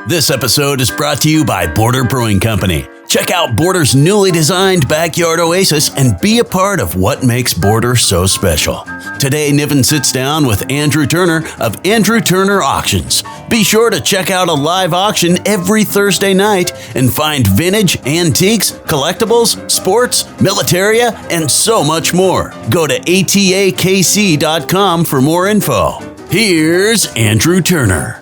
This episode is brought to you by Border Brewing Company. Check out Border's newly designed backyard oasis and be a part of what makes Border so special. Today, Nivens sits down with Andrew Turner of Andrew Turner Auctions. Be sure to check out a live auction every Thursday night and find vintage, antiques, collectibles, sports, militaria, and so much more. Go to atakc.com for more info. Here's Andrew Turner.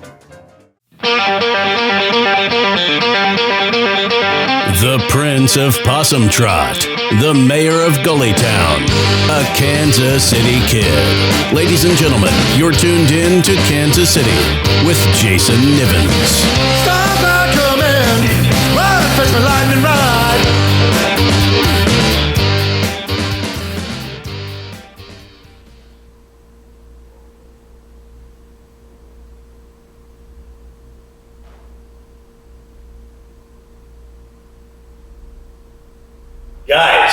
The Prince of Possum Trot, the Mayor of Gullytown, a Kansas City kid. Ladies and gentlemen, you're tuned in to Kansas City with Jason Nivens. Starlight coming, ride, fetch my lightning ride. Guys,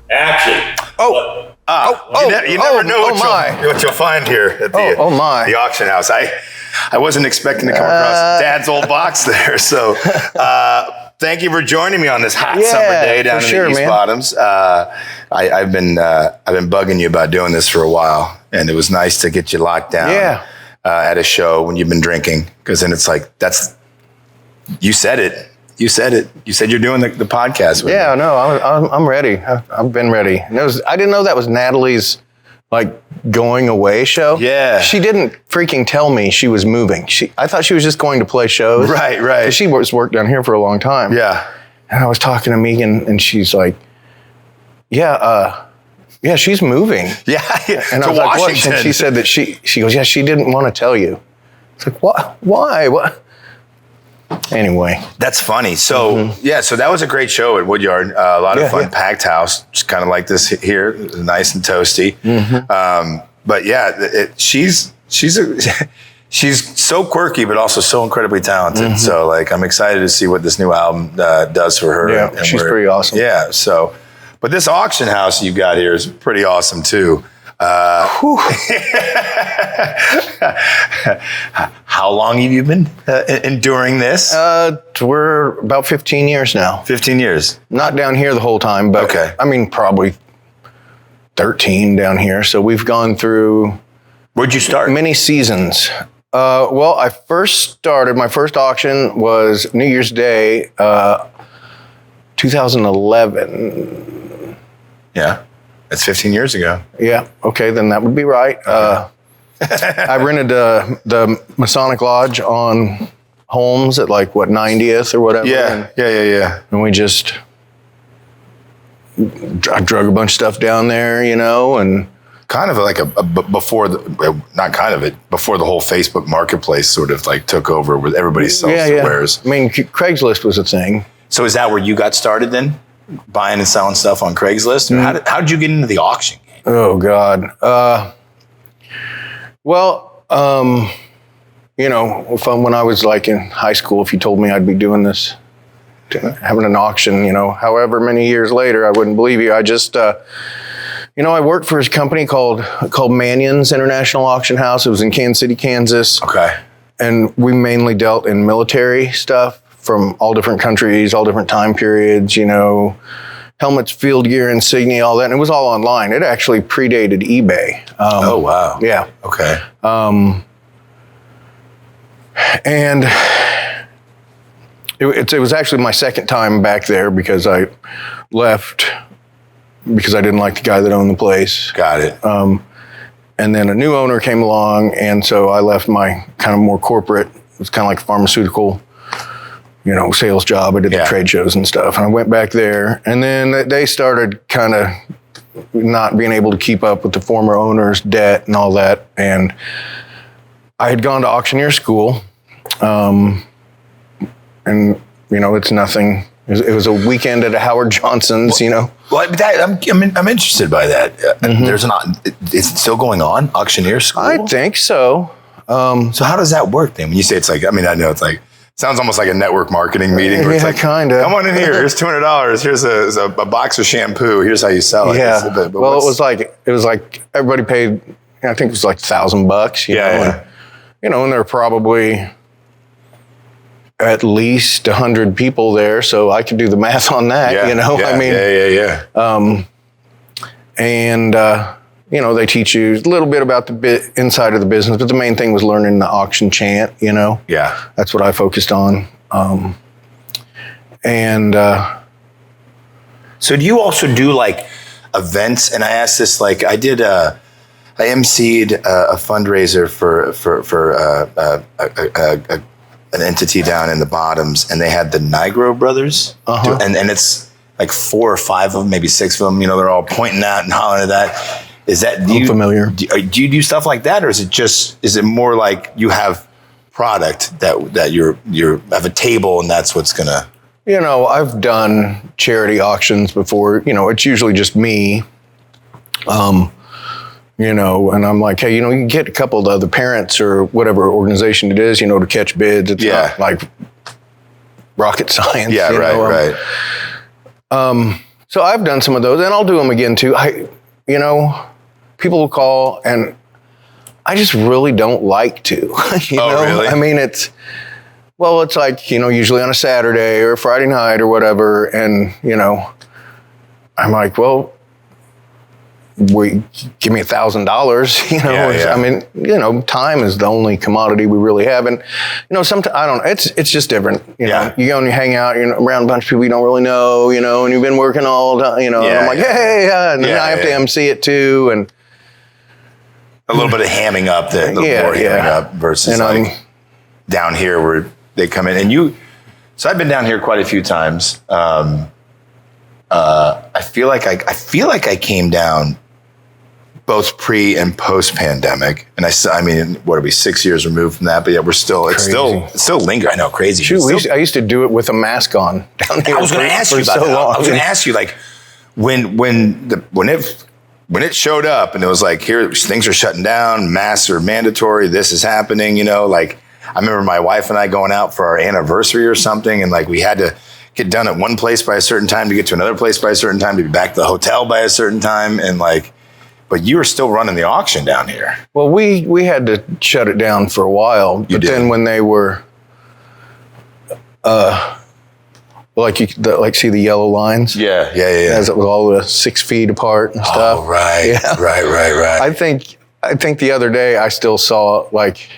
action. You never know what you'll find here at the auction house. I wasn't expecting to come across Dad's old box there. So thank you for joining me on this hot summer day down in the East Bottoms. I've been bugging you about doing this for a while, and it was nice to get you locked down at a show when you've been drinking, because then it's like, you said it. You said it. You said you're doing the podcast with me. No, I'm ready. I've been ready. I didn't know that was Natalie's going away show. Yeah. She didn't freaking tell me she was moving. I thought she was just going to play shows. Right. 'Cause she worked down here for a long time. Yeah. And I was talking to Megan, and she's like, she's moving. Yeah. And I to was like, Washington. what? And she said that she goes, she didn't want to tell you. It's like, what? Why? What? Anyway. That's funny. So, so that was a great show at Woodyard. A lot of fun, packed house, just kind of like this here, nice and toasty. But she's so quirky, but also so incredibly talented. So, I'm excited to see what this new album does for her. Yeah, she's pretty awesome. Yeah, so, but this auction house you've got here is pretty awesome too. How long have you been enduring this? We're about 15 years now. 15 years. Not down here the whole time, but probably 13 down here. So we've gone through. Where'd you start? Many seasons. I first started, my first auction was New Year's Day, 2011. Yeah. That's 15 years ago. Yeah. Okay, then that would be right. I rented the Masonic Lodge on Holmes at 90th or whatever. Yeah. And we just I drug a bunch of stuff down there, and kind of before the whole Facebook marketplace sort of took over with everybody sells their wares. I mean, Craigslist was a thing. So is that where you got started then? Buying and selling stuff on Craigslist? How did you get into the auction game? Oh, God. When I was in high school, if you told me I'd be doing this, having an auction, however many years later, I wouldn't believe you. I just, I worked for a company called Mannion's International Auction House. It was in Kansas City, Kansas. Okay. And we mainly dealt in military stuff from all different countries, all different time periods, helmets, field gear, insignia, all that. And it was all online. It actually predated eBay. Oh, wow. Yeah. Okay. And it was actually my second time back there because I left because I didn't like the guy that owned the place. Got it. And then a new owner came along, and so I left my kind of more corporate, it was kind of like pharmaceutical, sales job. I did the trade shows and stuff. And I went back there, and then they started kind of not being able to keep up with the former owner's debt and all that. And I had gone to auctioneer school, and it's nothing. It was a weekend at a Howard Johnson's, Well, I'm interested by that. Is it still going on, auctioneer school? I think so. So how does that work then? When you say it's I know it's sounds almost like a network marketing meeting. Where it's kind of. Come on in here. Here's $200. Here's a box of shampoo. Here's how you sell it. Yeah. It was like everybody paid. I think it was $1,000. And there were probably at least 100 people there, so I could do the math on that. And they teach you a little bit about the inside of the business, but the main thing was learning the auction chant. Yeah, that's what I focused on. So do you also do like events? And I asked this, like I emceed a fundraiser for an entity down in the Bottoms, and they had the Nigro brothers, and it's like 4 or 5 of them, maybe 6 of them. They're all pointing out and hollering at that. Is that familiar? Do you do stuff like that, or is it more like you have product that you have a table and that's what's gonna? I've done charity auctions before. It's usually just me. And I'm like, hey, you can get a couple of the other parents or whatever organization it is, to catch bids. It's not like rocket science. Yeah, right. So I've done some of those, and I'll do them again too. People will call, and I just really don't like to. Really? I mean, it's like, usually on a Saturday or a Friday night or whatever, and, I'm like, well, give me $1,000, I mean, time is the only commodity we really have. And, sometimes, I don't know, it's just different. You go and you hang out, you're around a bunch of people you don't really know, and you've been working all day, and I'm like, hey, and then I have to MC it too. And a little bit of hamming up, hamming up versus down here where they come in. And so I've been down here quite a few times. I feel like I came down both pre and post pandemic, and I mean, what are we 6 years removed from that? But yeah, it's still lingering. I know, crazy. Shoot, I used to do it with a mask on down here. I was going to ask you about that. I was going to ask you, like, when it showed up and it was like, here things are shutting down, masks are mandatory, this is happening. Like I remember my wife and I going out for our anniversary or something, and like we had to get done at one place by a certain time to get to another place by a certain time to be back to the hotel by a certain time, and like. But you were still running the auction down here. Well, we had to shut it down for a while. But then when they were, see the yellow lines? Yeah. As it was all the 6 feet apart and stuff. Oh, right. Yeah. Right. I think the other day I still saw like,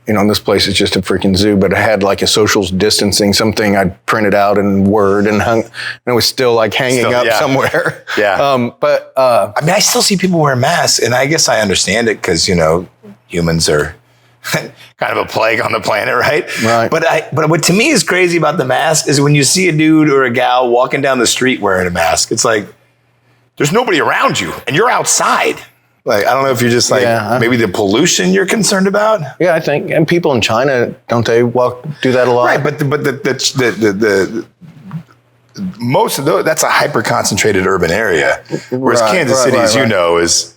this place is just a freaking zoo, but it had like a social distancing, something I printed out in Word and hung, and it was still like hanging up somewhere. Yeah. But I mean, I still see people wear masks, and I guess I understand it because, humans are kind of a plague on the planet, right? Right. But what to me is crazy about the mask is when you see a dude or a gal walking down the street wearing a mask, it's like, there's nobody around you and you're outside. Like, I don't know if you're just like, maybe the pollution you're concerned about. Yeah, I think, and people in China, don't they do that a lot? Right, but the most of those, that's a hyper concentrated urban area. Whereas Kansas City, as you know, is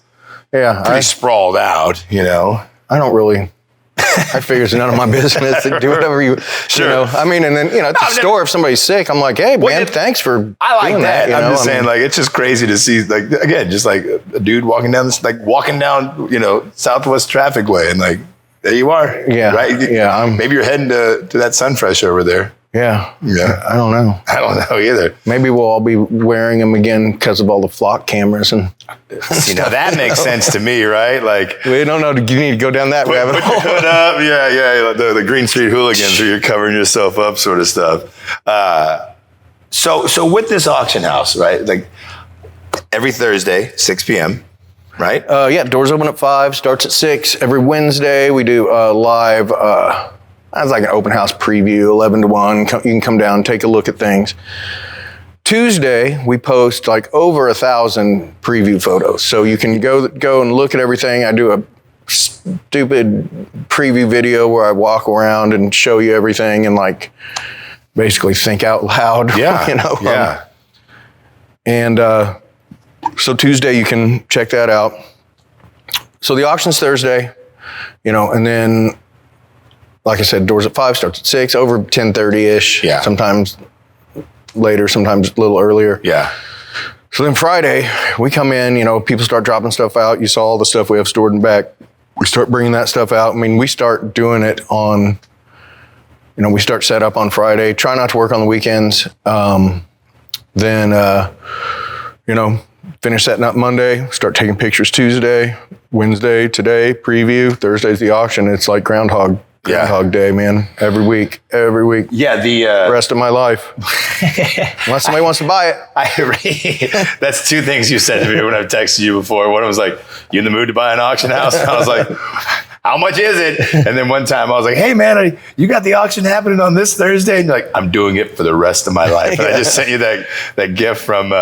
pretty sprawled out, I don't really, I figure it's none of my business. Do whatever you, I mean, and then, at the store, if somebody's sick, I'm like, hey, man, thanks for doing that. I'm just saying, like, it's just crazy to see, like, again, just like a dude walking down Southwest Traffic Way, and like, there you are. Yeah. Right? Yeah. Maybe you're heading to that Sunfresh over there. Yeah. I don't know. I don't know either. Maybe we'll all be wearing them again because of all the flock cameras and. That makes sense to me, right? Like, we don't know. You need to go down that rabbit hole. Put your hood up, the Green Street hooligans, where you're covering yourself up, sort of stuff. So with this auction house, right? Like every Thursday, 6 p.m. Right? Doors open at 5, starts at 6. Every Wednesday we do live. That's like an open house preview, 11 to 1. You can come down, take a look at things. Tuesday, we post like over 1,000 preview photos. So you can go and look at everything. I do a stupid preview video where I walk around and show you everything and like basically think out loud. Yeah. So Tuesday, you can check that out. So the auction's Thursday, and then, like I said, doors at 5, starts at 6, over 10:30-ish. Yeah. Sometimes later, sometimes a little earlier. Yeah. So then Friday, we come in, people start dropping stuff out. You saw all the stuff we have stored in the back. We start bringing that stuff out. I mean, we start doing it on we start set up on Friday, try not to work on the weekends. Then, finish setting up Monday, start taking pictures Tuesday, Wednesday, today, preview, Thursday's the auction. It's like Groundhog Day, man. Every week. Yeah, the rest of my life. Unless somebody wants to buy it. I agree. That's two things you said to me when I've texted you before. One was like, you in the mood to buy an auction house? And I was like, how much is it? And then one time I was like, hey man, you got the auction happening on this Thursday? And you're like, I'm doing it for the rest of my life. And I just sent you that gift from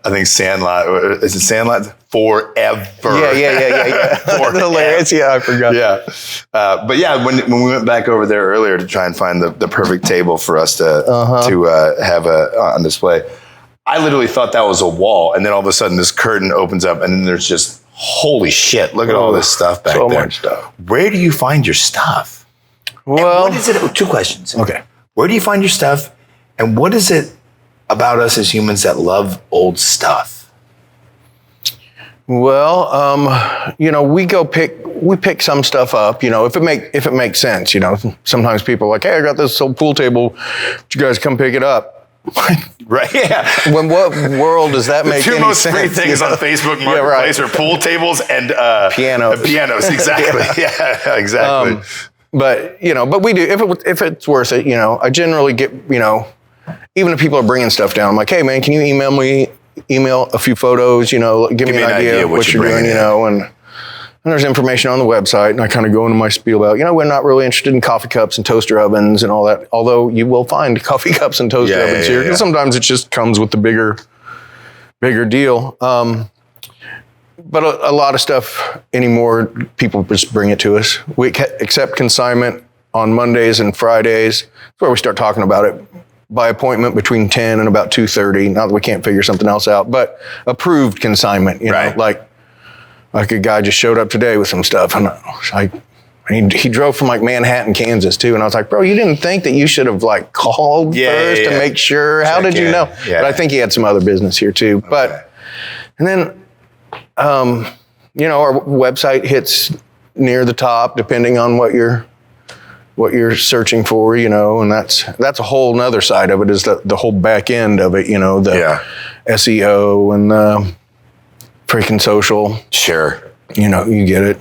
I think Sandlot. Is it Sandlot? Forever. Yeah. That's hilarious. Yeah, I forgot. Yeah. But yeah, when we went back over there earlier to try and find the perfect table for us to have on display, I literally thought that was a wall. And then all of a sudden this curtain opens up and then there's just, holy shit, look at all this stuff back there. So much stuff. Where do you find your stuff? Well, and what is it? Two questions. Okay. Where do you find your stuff? And what is it about us as humans that love old stuff? Well, we pick some stuff up, if it makes sense, sometimes people are like, hey, I got this old pool table. Would you guys come pick it up? Right. Yeah. When what world does that make any sense? The two most free things on Facebook Marketplace are pool tables and pianos. Pianos, exactly. Yeah, exactly. But we do, if it's worth it, I generally get, even if people are bringing stuff down, I'm like, hey man, can you email a few photos, give me an idea of what you're doing, and there's information on the website, and I kind of go into my spiel about, we're not really interested in coffee cups and toaster ovens and all that, although you will find coffee cups and toaster ovens here, because sometimes it just comes with the bigger deal. But a lot of stuff anymore, people just bring it to us. We accept consignment on Mondays and Fridays. That's where we start talking about it. By appointment between 10 and about 2:30. Not that we can't figure something else out, but approved consignment, like a guy just showed up today with some stuff. And he drove from like Manhattan, Kansas too. And I was like, bro, you didn't think that you should have like called first to make sure? How did you know? Yeah. But I think he had some other business here too. Okay. But, and then, our website hits near the top depending on what you're searching for, and that's a whole nother side of it, is the whole back end of it, the SEO and the freaking social. Sure. You get it.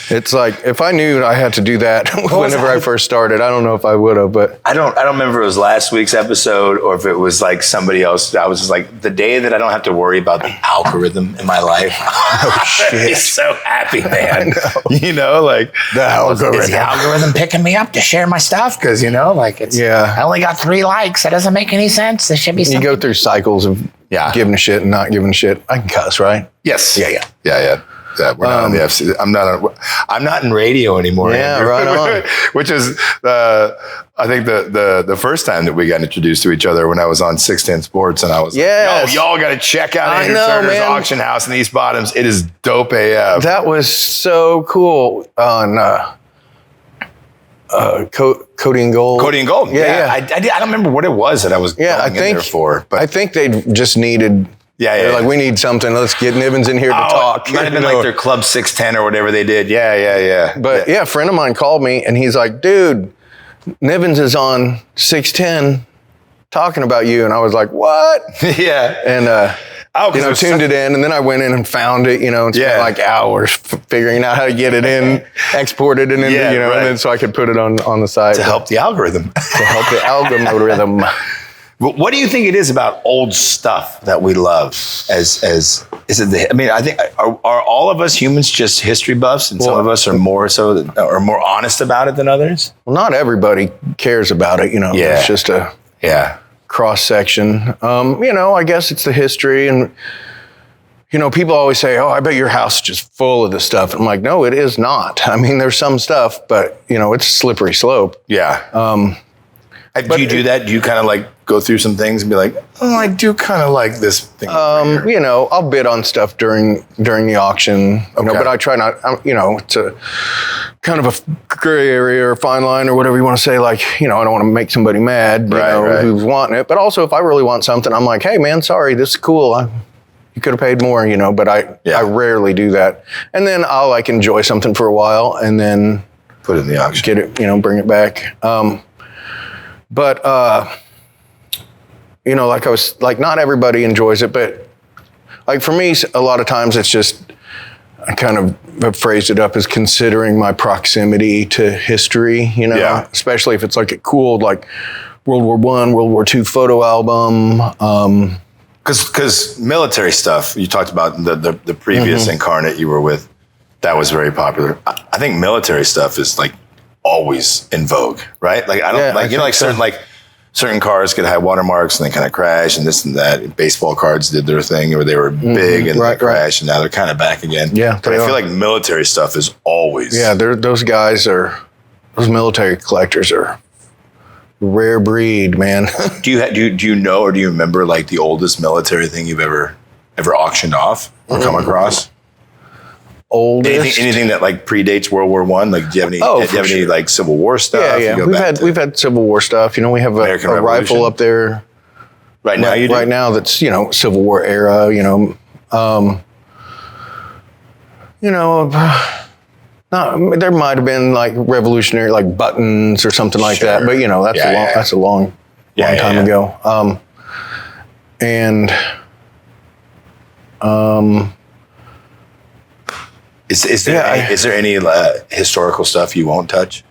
It's like, if I knew I had to do that whenever I first started, I don't know if I would have, but I don't remember if it was last week's episode or if it was like somebody else. I was just like, the day that I don't have to worry about the algorithm in my life. Oh shit. I'm so happy, man. Like the algorithm. Is the algorithm picking me up to share my stuff? Because I only got 3 likes. That doesn't make any sense. There should be something. You go through cycles of giving a shit and not giving a shit. I can cuss, right? Yes. Yeah. That we're not on the FC. I'm not in radio anymore. Yeah, right on. Which is, I think the first time that we got introduced to each other when I was on 610 Sports, and I was like, y'all got to check out Andrew Turner's auction house in East Bottoms. It is dope AF. That was so cool on Cody and Gold. Cody and Gold. Yeah. I don't remember what it was that I was going in there for. But I think they just needed. They're like, we need something. Let's get Nivens in here to talk. It might have been like their Club 610 or whatever they did. Yeah. But a friend of mine called me and he's like, dude, Nivens is on 610 talking about you. And I was like, what? Yeah. And, tuned it in. And then I went in and found it, and spent like hours figuring out how to get it in, exported it into, and then so I could put it on the site. To help the algorithm. algorithm. What do you think it is about old stuff that we love? I think are all of us humans just history buffs, and some of us are more so or more honest about it than others? Well, not everybody cares about it. It's just a cross section. I guess it's the history, and people always say, "Oh, I bet your house is just full of this stuff." I'm like, no, it is not. I mean, there's some stuff, but it's a slippery slope. Yeah. Do you do that? Do you kind of like go through some things and be like, oh, I do kind of like this thing? I'll bid on stuff during the auction, but I try not, it's a kind of a gray area or fine line or whatever you want to say. Like, I don't want to make somebody mad, who's wanting it. But also if I really want something, I'm like, hey man, sorry, this is cool. You could have paid more, but I rarely do that. And then I'll like enjoy something for a while and then Put it in the auction. Get it, bring it back. But not everybody enjoys it, but like for me, a lot of times it's just, I kind of have phrased it up as considering my proximity to history, especially if it's like a cool, like World War I, World War II photo album. Because military stuff, you talked about the previous incarnate you were with, that was very popular. I think military stuff is like always in vogue, right? Like I don't certain cars could have watermarks and they kind of crash and this and that. Baseball cards did their thing where they were big and they crashed and now they're kind of back again. Yeah, but I feel like military stuff is always. Yeah, those military collectors are rare breed, man. Do you know or do you remember like the oldest military thing you've ever auctioned off or come across? Oldest? Anything that like predates World War I? Like, do you have any? Any like Civil War stuff? Yeah. We've had Civil War stuff. We have a rifle up there. Right now, you do? Right now, that's Civil War era. There might have been like revolutionary like buttons or something like that, but that's a long time ago. Is there any historical stuff you won't touch?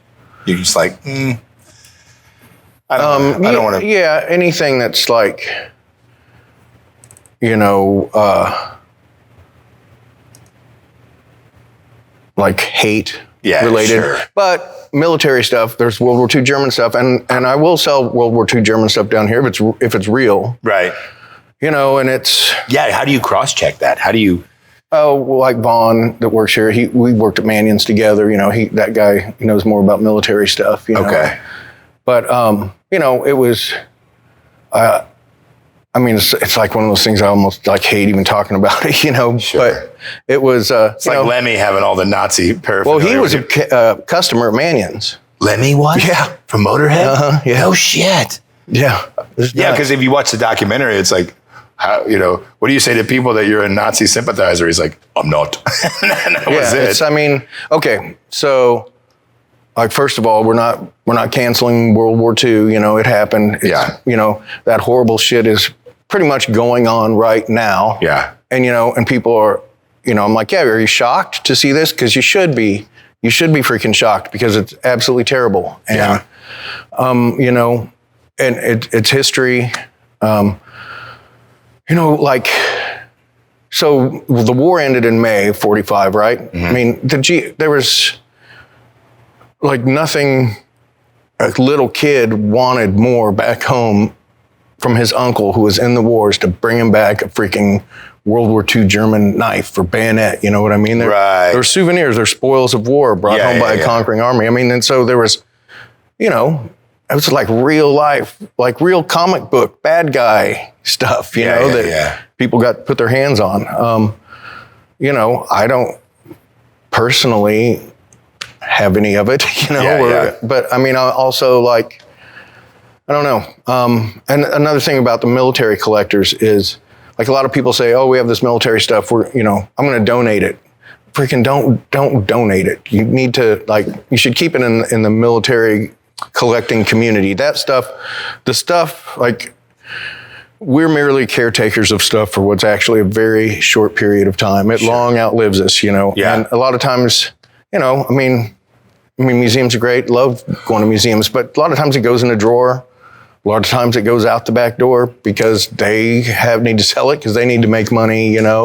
You're just like, I don't want to. Yeah, anything that's like, like hate related. Sure. But military stuff, there's World War II German stuff, and I will sell World War II German stuff down here if it's real. Right. And it's. Yeah, how do you cross-check that? How do you. Oh, like Vaughn that works here. We worked at Mannion's together. That guy knows more about military stuff. Okay. But it was. It's like one of those things I almost like hate even talking about it. Sure. But it was. It's like Lemmy having all the Nazi paraphernalia. Well, he was a customer at Mannion's. Lemmy was? Yeah. From Motorhead? Yeah. No shit. Yeah. Yeah, because if you watch the documentary, it's like. How, what do you say to people that you're a Nazi sympathizer? He's like, I'm not. That was it. Okay. So, like, first of all, we're not canceling World War II. It happened. That horrible shit is pretty much going on right now. Yeah. And people are, I'm like, yeah, are you shocked to see this? Because you should be. You should be freaking shocked because it's absolutely terrible. And, and it's history. So the war ended in May of 45, right? Mm-hmm. There was like nothing a little kid wanted more back home from his uncle who was in the wars to bring him back a freaking World War II German knife or bayonet. You know what I mean? They're souvenirs, they're spoils of war brought home by a conquering army. And so there was, it was like real life, like real comic book, bad guy stuff, that people got to put their hands on. I don't personally have any of it, but I also like, I don't know. And another thing about the military collectors is like a lot of people say, oh, we have this military stuff. I'm going to donate it. Freaking don't donate it. You need to you should keep it in the military collecting community. That stuff, the stuff we're merely caretakers of stuff for what's actually a very short period of time. It long outlives us, Yeah. And a lot of times, museums are great. Love going to museums, but a lot of times it goes in a drawer. A lot of times it goes out the back door because they need to sell it because they need to make money, and that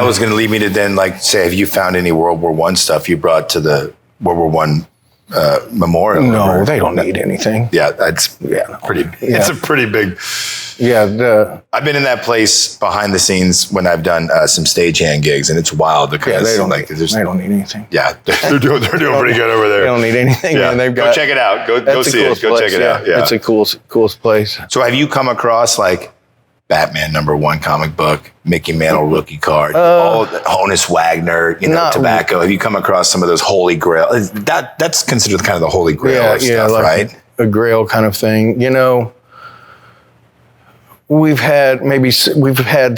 was going to lead me to then say, have you found any World War I stuff you brought to the World War I memorial? No, they don't need anything. Yeah, pretty. Yeah. It's a pretty big. Yeah, I've been in that place behind the scenes when I've done some stagehand gigs, and it's wild. They don't need anything. Yeah, they're doing pretty good over there. They don't need anything. Yeah. Man. Go check it out. Go see it. Go check it out. Yeah, it's a coolest place. So, have you come across Batman #1 comic book, Mickey Mantle rookie card, Honus Wagner, tobacco? Have you come across some of those Holy Grail? That's considered kind of the Holy Grail stuff, right? A Grail kind of thing. We've had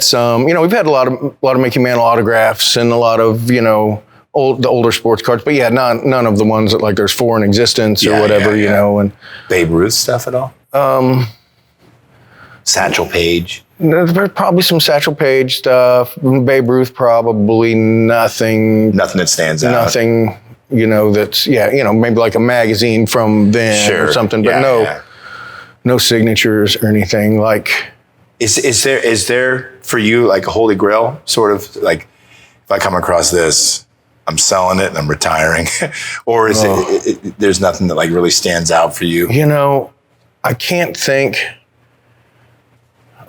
some. We've had a lot of Mickey Mantle autographs and a lot of the older sports cards, but yeah, none of the ones that like there's 4 in existence or whatever, you know. And Babe Ruth stuff at all? Satchel Paige. There's probably some Satchel Paige stuff. Babe Ruth, probably nothing. Nothing that stands out. Nothing, you know, that's maybe like a magazine from then or something, but no signatures or anything. Like, is there for you like a holy grail sort of like, if I come across this, I'm selling it and I'm retiring, or is it there's nothing that like really stands out for you? You know, I can't think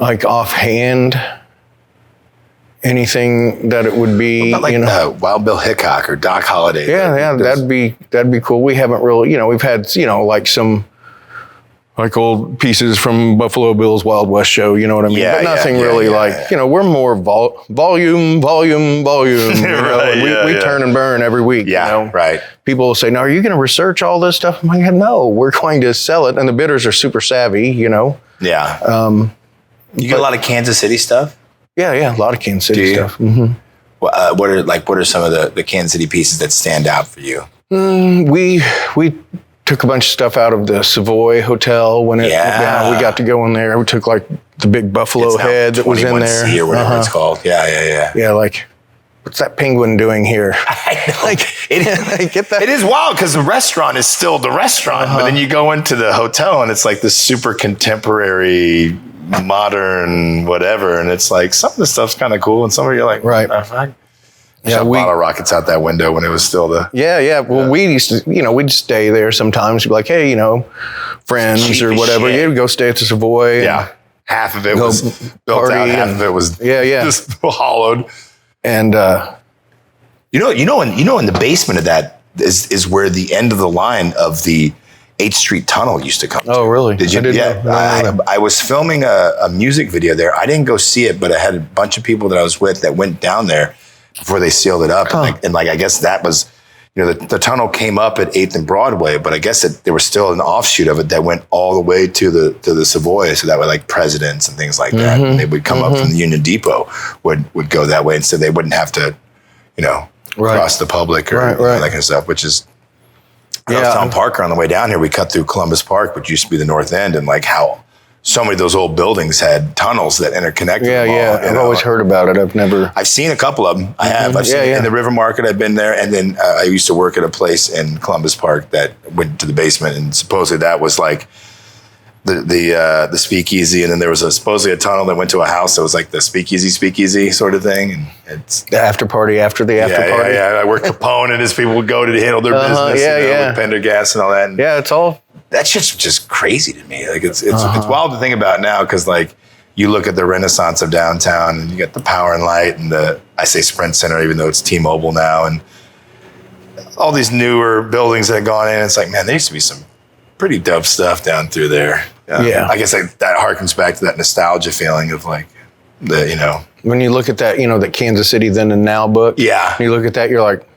like offhand anything that it would be. What about like Wild Bill Hickok or Doc Holliday? Yeah, that'd be cool. We haven't really, we've had like some like old pieces from Buffalo Bill's Wild West show, you know what I mean? But nothing really we're more volume. We turn and burn every week. Yeah, right. People will say, "No, are you going to research all this stuff?" I'm like, "No, we're going to sell it." And the bidders are super savvy, Yeah. You get a lot of Kansas City stuff? Yeah, a lot of Kansas City stuff. Mm-hmm. What are some of the Kansas City pieces that stand out for you? We took a bunch of stuff out of the Savoy Hotel when we got to go in there. We took like the big buffalo head that was in there. Or whatever it's called. Yeah. Yeah, like, what's that penguin doing here? I know. Like, get that? It is wild because the restaurant is still the restaurant, but then you go into the hotel and it's like this super contemporary, modern whatever, and it's like some of the stuff's kind of cool, and some of you're like, right. Yeah, bottle rockets out that window when it was still the. Yeah. Well, we used to, we'd stay there sometimes. We'd be like, hey, friends cheap or whatever. Yeah, we'd go stay at the Savoy. Yeah. Half of it was built out. Half of it was just hollowed. And in the basement of that is where the end of the line of the 8th Street Tunnel used to come to. Oh, really? Did you? I was filming a music video there. I didn't go see it, but I had a bunch of people that I was with that went down there before they sealed it up. And I guess that was, the tunnel came up at 8th and Broadway, but I guess there was still an offshoot of it that went all the way to the Savoy. So that way, like presidents and things like that, and they would come up from the Union Depot would go that way. And so they wouldn't have to, cross the public or that kind of stuff, which is, I was telling Parker on the way down here, we cut through Columbus Park, which used to be the North End, and like how so many of those old buildings had tunnels that interconnected them all. Yeah, I've always heard about it. I've seen a couple of them. I have. I've seen in the River Market. I've been there. And then I used to work at a place in Columbus Park that went to the basement. And supposedly that was like the speakeasy. And then there was supposedly a tunnel that went to a house that was like the speakeasy sort of thing. And it's the after party after the after party. Yeah. Where Capone and his people would go to handle their business. With Pendergast and all that. And it's all. That shit's just crazy to me. Like it's wild to think about now because like you look at the renaissance of downtown and you got the Power and Light and I say Sprint Center even though it's T-Mobile now and all these newer buildings that have gone in. It's like, man, there used to be some pretty dope stuff down through there. I guess that harkens back to that nostalgia feeling of like when you look at that, the Kansas City Then and Now book. Yeah. You look at that, you're like,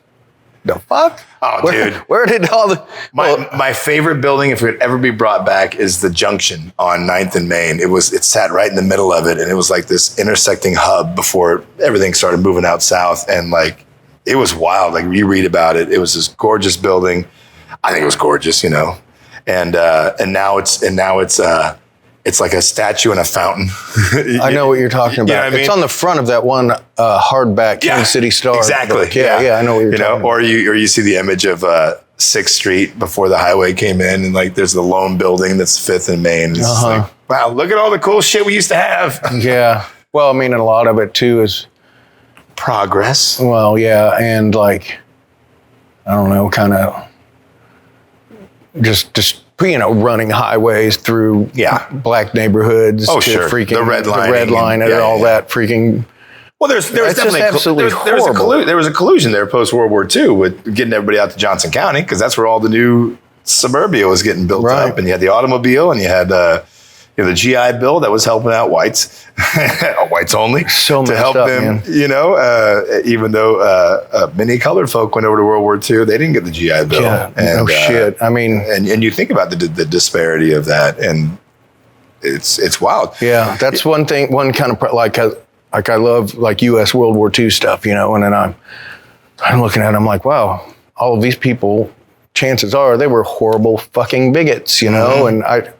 the fuck? Oh, dude. Where did all the... My favorite building, if it could ever be brought back, is the Junction on 9th and Main. It sat right in the middle of it, and it was like this intersecting hub before everything started moving out south, and like, it was wild. Like, you read about it. It was this gorgeous building. I think it was gorgeous, and now it's like a statue and a fountain. I know what you're talking about. You know what I mean? It's on the front of that one hardback Kansas City Star. Exactly. Book. Yeah, I know what you're talking about. Or you see the image of 6th Street before the highway came in, and like there's the lone building that's 5th and Main. It's like, wow, look at all the cool shit we used to have. Yeah. Well, I mean, and a lot of it too is progress. Well, yeah, and like I don't know, kind of just running highways through black neighborhoods to freaking the red line and all that freaking. Well, there was definitely there was a collusion there post World War II with getting everybody out to Johnson County because that's where all the new suburbia was getting built up, and you had the automobile and you had the GI Bill that was helping out whites, whites only, so to help up, them. Man. Even though many colored folk went over to World War II, they didn't get the GI Bill. Yeah, no shit. I mean, and you think about the disparity of that, and it's wild. Yeah, that's one thing. One kind of like I love like U.S. World War II stuff, and then I'm I'm looking at it, I'm like, wow, all of these people, chances are they were horrible fucking bigots, you know, and I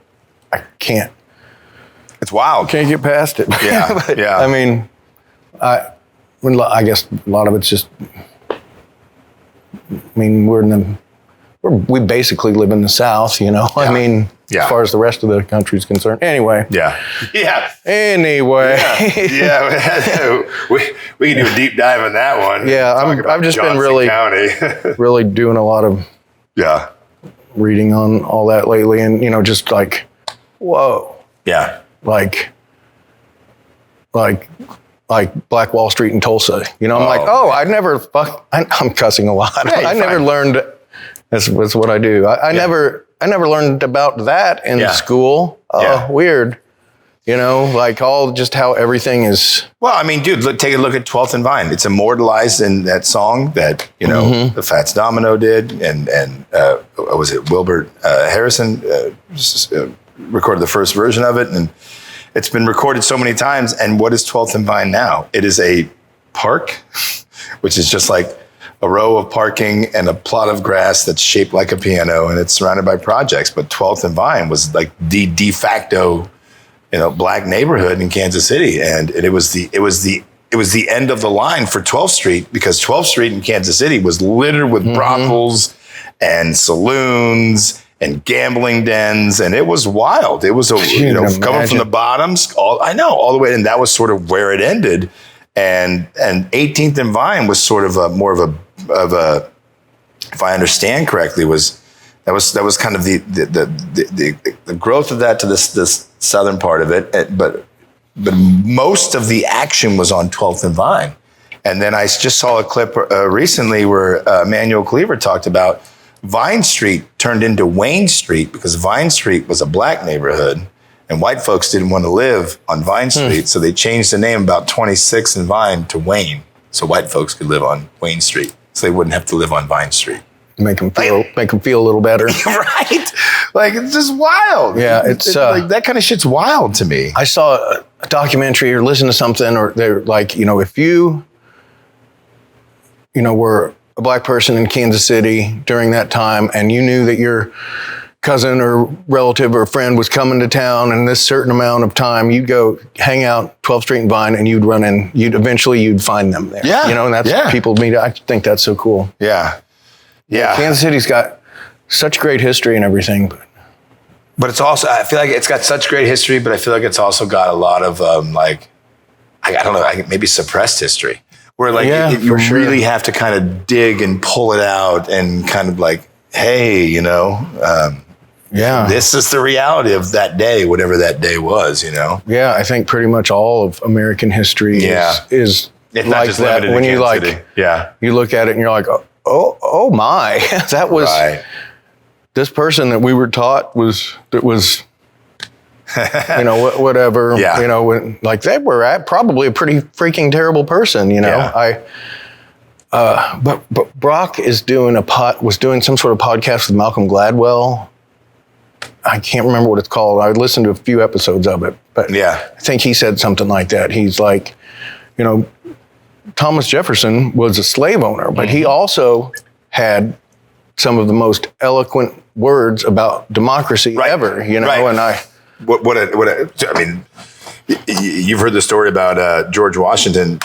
can't. It's wild. Can't get past it. Yeah, but, yeah. I mean, I guess a lot of it's just, I mean, we basically live in the South, you know? Yeah. I mean, as far as the rest of the country's concerned. Anyway. Yeah. Anyway. Yeah. We can do a deep dive on that one. Yeah, I've just been really, really doing a lot of reading on all that lately, and, you know, just like, whoa. Yeah. Like Black Wall Street in Tulsa. You know, I'm I'm cussing a lot. Yeah, I never learned, that's what I do. I never learned about that in school. Weird. You know, like just how everything is. Well, I mean, dude, take a look at 12th and Vine. It's immortalized in that song that, you know, the Fats Domino did, and was it Wilbert Harrison recorded the first version of it, and it's been recorded so many times. And what is 12th and Vine now? It is a park, which is just like a row of parking and a plot of grass that's shaped like a piano, and it's surrounded by projects. But 12th and Vine was like the de facto, you know, black neighborhood in Kansas City, and it was the end of the line for 12th Street, because 12th Street in Kansas City was littered with brothels and saloons and gambling dens, and it was wild. It was coming from the bottoms, all the way, and that was sort of where it ended. And 18th and Vine was sort of more of a, if I understand correctly, that was kind of the growth of that to this southern part of it, but most of the action was on 12th and Vine. And then I just saw a clip recently where Emmanuel Cleaver talked about Vine Street turned into Wayne Street because Vine Street was a black neighborhood and white folks didn't want to live on Vine Street. So they changed the name about 26th and Vine to Wayne, so white folks could live on Wayne Street, so they wouldn't have to live on Vine Street. Make them feel a little better. Right? Like, it's just wild. Yeah, it's like that kind of shit's wild to me. I saw a documentary or listened to something, or they're like, you know, if you were a black person in Kansas City during that time and you knew that your cousin or relative or friend was coming to town in this certain amount of time, you'd go hang out 12th Street and Vine, and you'd run in, you'd find them there. Yeah. You know, and that's people meet. I think that's so cool. Yeah. Yeah. Kansas City's got such great history and everything. But it's also, I feel like it's got such great history, but I feel like it's also got a lot of I don't know, maybe suppressed history. Where you really have to kind of dig and pull it out and kind of like, hey, you know, this is the reality of that day, whatever that day was, you know? Yeah, I think pretty much all of American history is it's like not just that. When you you look at it and you're like, oh my, that was this person that we were taught was you know, whatever, you know, like they were probably a pretty freaking terrible person, you know. But Brock was doing some sort of podcast with Malcolm Gladwell. I can't remember what it's called. I listened to a few episodes of it, but I think he said something like that. He's like, you know, Thomas Jefferson was a slave owner, but he also had some of the most eloquent words about democracy ever, you know, and I mean, you've heard the story about George Washington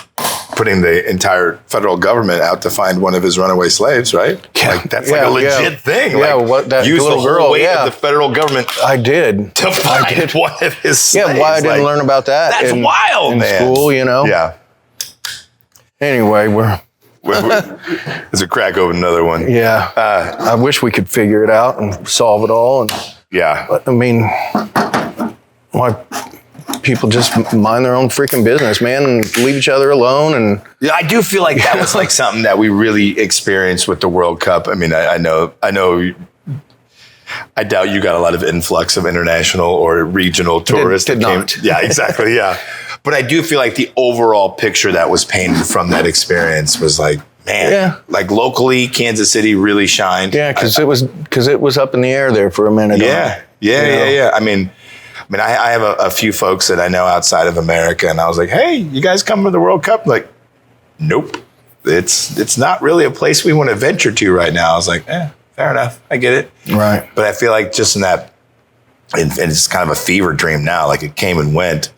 putting the entire federal government out to find one of his runaway slaves, right? Yeah. Like, that's like a legit thing. Yeah, like, that use little the whole girl, weight of the federal government. I did. To find one of his slaves. Yeah, why I didn't learn about that that's wild, in man. school, you know? Yeah. Anyway, there's a crack open another one. Yeah. I wish we could figure it out and solve it all. But I mean, why people just mind their own freaking business, man, and leave each other alone. And yeah, I do feel like that was like something that we really experienced with the World Cup. I mean, I know. I doubt you got a lot of influx of international or regional tourists. Did not. Yeah, exactly. Yeah. But I do feel like the overall picture that was painted from that experience was like, man, like locally, Kansas City really shined. Yeah, because it was up in the air there for a minute. Yeah. I mean, I have a few folks that I know outside of America, and I was like, hey, you guys coming to the World Cup? Like, nope. it's not really a place we want to venture to right now. I was like, fair enough. I get it. Right. But I feel like just in that, and it's kind of a fever dream now, like it came and went.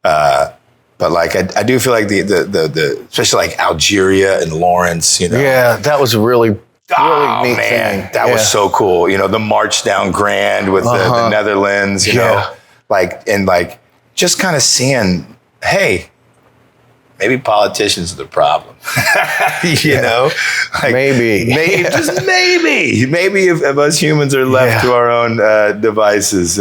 But like, I do feel like the especially like Algeria and Lawrence, you know. Yeah, that was a really neat thing. That was so cool. You know, the march down Grand with the Netherlands, you know, like, and like just kind of seeing, hey, maybe politicians are the problem. You know, like maybe just maybe if us humans are left to our own devices,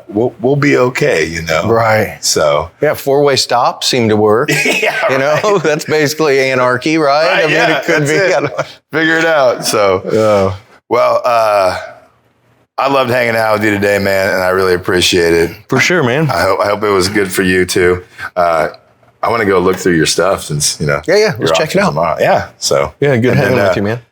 we'll be okay, you know? Right. So. Yeah, four-way stop seemed to work. You know, that's basically anarchy, right? I mean, it could be. Figure it out. So, well, I loved hanging out with you today, man, and I really appreciate it. For sure, man. I hope it was good for you, too. I want to go look through your stuff since, you know. Yeah. Let's check it out. Tomorrow. Yeah, so. Yeah, good hanging with you, man.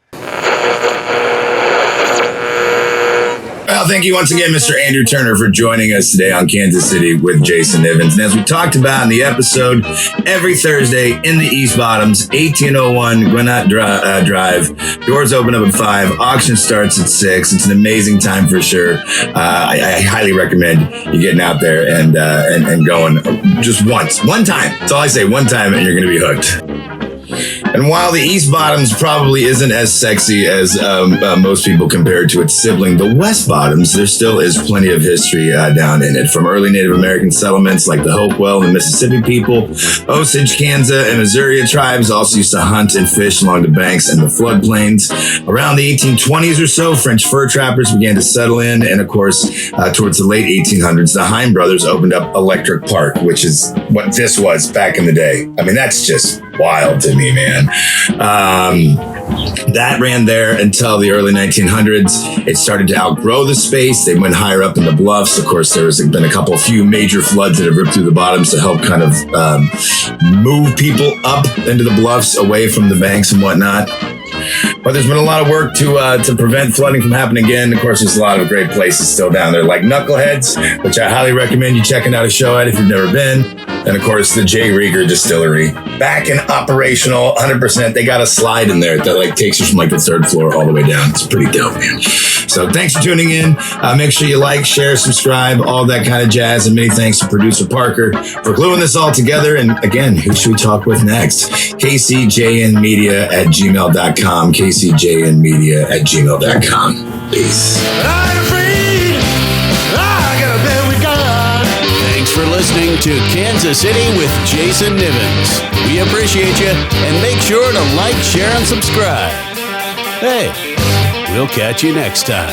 Well, thank you once again, Mr. Andrew Turner, for joining us today on Kansas City with Jason Nivens. And as we talked about in the episode, every Thursday in the East Bottoms, 1801 Guinotte Drive. Doors open up at 5. Auction starts at 6. It's an amazing time for sure. I highly recommend you getting out there and going just once. One time. That's all I say. One time and you're going to be hooked. And while the East Bottoms probably isn't as sexy as most people compare to its sibling, the West Bottoms, there still is plenty of history down in it. From early Native American settlements like the Hopewell and the Mississippi people, Osage, Kansas, and Missouri tribes also used to hunt and fish along the banks and the floodplains. Around the 1820s or so, French fur trappers began to settle in. And of course, towards the late 1800s, the Heim brothers opened up Electric Park, which is what this was back in the day. I mean, that's just wild to me, man. That ran there until the early 1900s. It started to outgrow the space. They went higher up in the bluffs. Of course, there's been a few major floods that have ripped through the bottoms to help kind of move people up into the bluffs away from the banks and whatnot. But there's been a lot of work to prevent flooding from happening again. Of course, there's a lot of great places still down there, like Knuckleheads, which I highly recommend you checking out a show at if you've never been. And of course, the J. Rieger Distillery, back in operational 100%. They got a slide in there that takes you from the 3rd floor all the way down. It's pretty dope, man. So thanks for tuning in. Make sure you like, share, subscribe, all that kind of jazz. And many thanks to producer Parker for gluing this all together. And again, who should we talk with next? KCJNmedia@gmail.com. KCJNmedia@gmail.com. Peace. Thanks for listening to Kansas City with Jason Nivens. We appreciate you, and make sure to like, share, and subscribe. Hey, we'll catch you next time.